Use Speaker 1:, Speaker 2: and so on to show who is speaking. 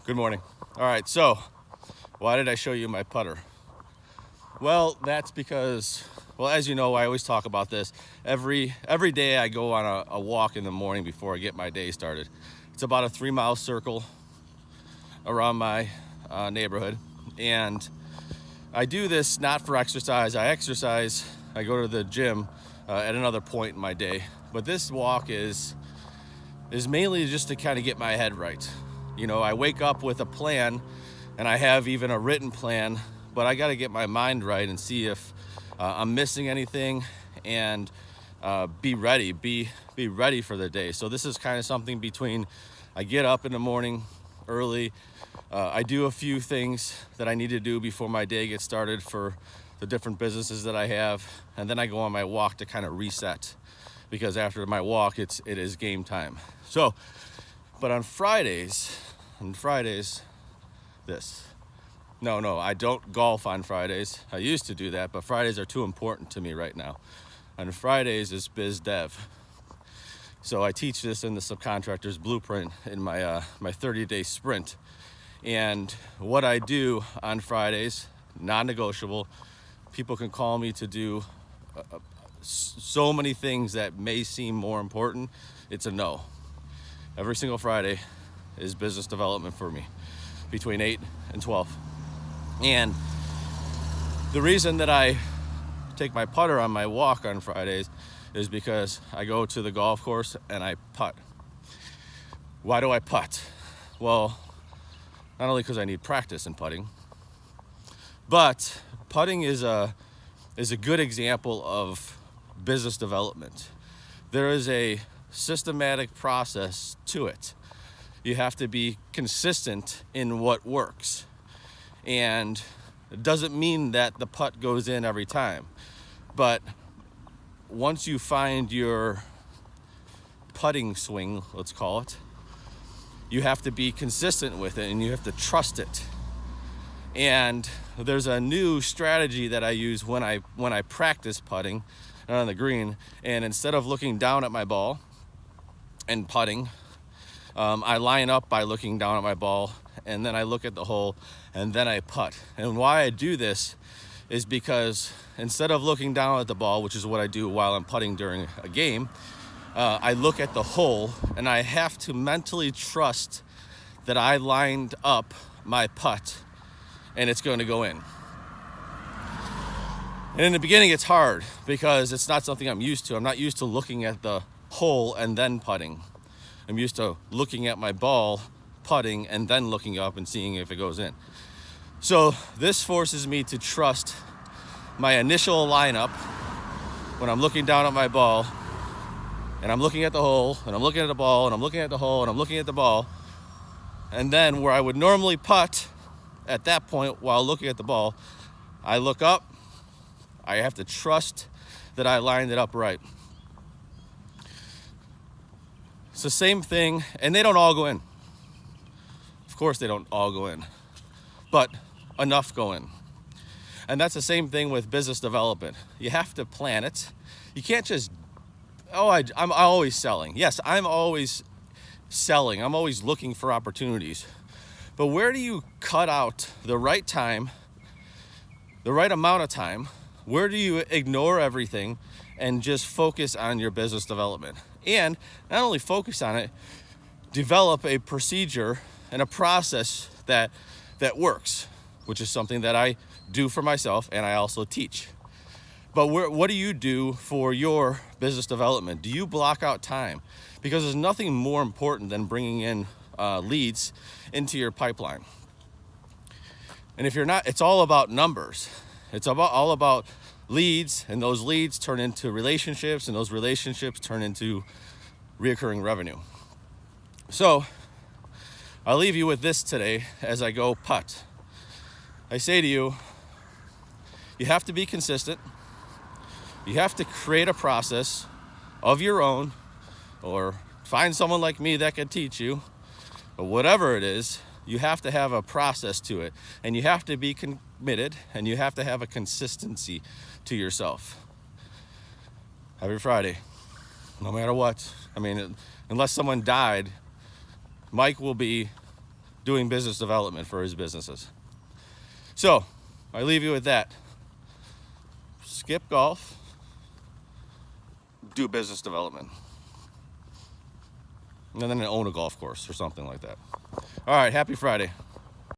Speaker 1: Good morning. All right, so why did I show you my putter? Well, that's because, as you know, I always talk about this. Every day I go on a walk in the morning before I get my day started. It's about a 3-mile circle around my neighborhood. And I do this not for exercise. I go to the gym at another point in my day. But this walk is mainly just to kind of get my head right. You know, I wake up with a plan, and I have even a written plan, but I got to get my mind right and see if I'm missing anything, and be ready for the day. So this is kind of something between, I get up in the morning early, I do a few things that I need to do before my day gets started for the different businesses that I have, and then I go on my walk to kind of reset, because after my walk it is game time. So, but on Fridays, I don't golf on Fridays. I used to do that, but Fridays are too important to me right now. On Fridays is biz dev. So I teach this in the Subcontractor's Blueprint in my 30-day sprint. And what I do on Fridays, non-negotiable, people can call me to do so many things that may seem more important. It's a no. Every single Friday is business development for me between 8 and 12. And the reason that I take my putter on my walk on Fridays is because I go to the golf course and I putt. Why do I putt? Well, not only because I need practice in putting, but putting is a good example of business development. There is a systematic process to it. You have to be consistent in what works. And it doesn't mean that the putt goes in every time. But once you find your putting swing, let's call it, you have to be consistent with it and you have to trust it. And there's a new strategy that I use when I practice putting on the green. And instead of looking down at my ball and putting, I line up by looking down at my ball, and then I look at the hole, and then I putt. And why I do this is because instead of looking down at the ball, which is what I do while I'm putting during a game, I look at the hole, and I have to mentally trust that I lined up my putt, and it's going to go in. And in the beginning, it's hard because it's not something I'm used to. I'm not used to looking at the hole and then putting. I'm used to looking at my ball, putting, and then looking up and seeing if it goes in. So this forces me to trust my initial lineup when I'm looking down at my ball, and I'm looking at the hole, and I'm looking at the ball, and I'm looking at the hole, and I'm looking at the ball. And then where I would normally putt at that point while looking at the ball, I look up, I have to trust that I lined it up right. It's the same thing, and they don't all go in. Of course they don't all go in, but enough go in. And that's the same thing with business development. You have to plan it. You can't just, I'm always selling. Yes, I'm always selling. I'm always looking for opportunities. But where do you cut out the right time, the right amount of time? Where do you ignore everything and just focus on your business development? And not only focus on it, develop a procedure and a process that works, which is something that I do for myself and I also teach. But what do you do for your business development? Do you block out time? Because there's nothing more important than bringing in leads into your pipeline. And if you're not, it's all about numbers. It's all about leads, and those leads turn into relationships, and those relationships turn into recurring revenue. So I'll leave you with this today as I go putt. I say to you, you have to be consistent. You have to create a process of your own, or find someone like me that can teach you, but whatever it is, you have to have a process to it, and you have to be committed, and you have to have a consistency to yourself. Every Friday, no matter what. I mean, unless someone died, Mike will be doing business development for his businesses. So I leave you with that. Skip golf, do business development, and then own a golf course or something like that. All right, happy Friday.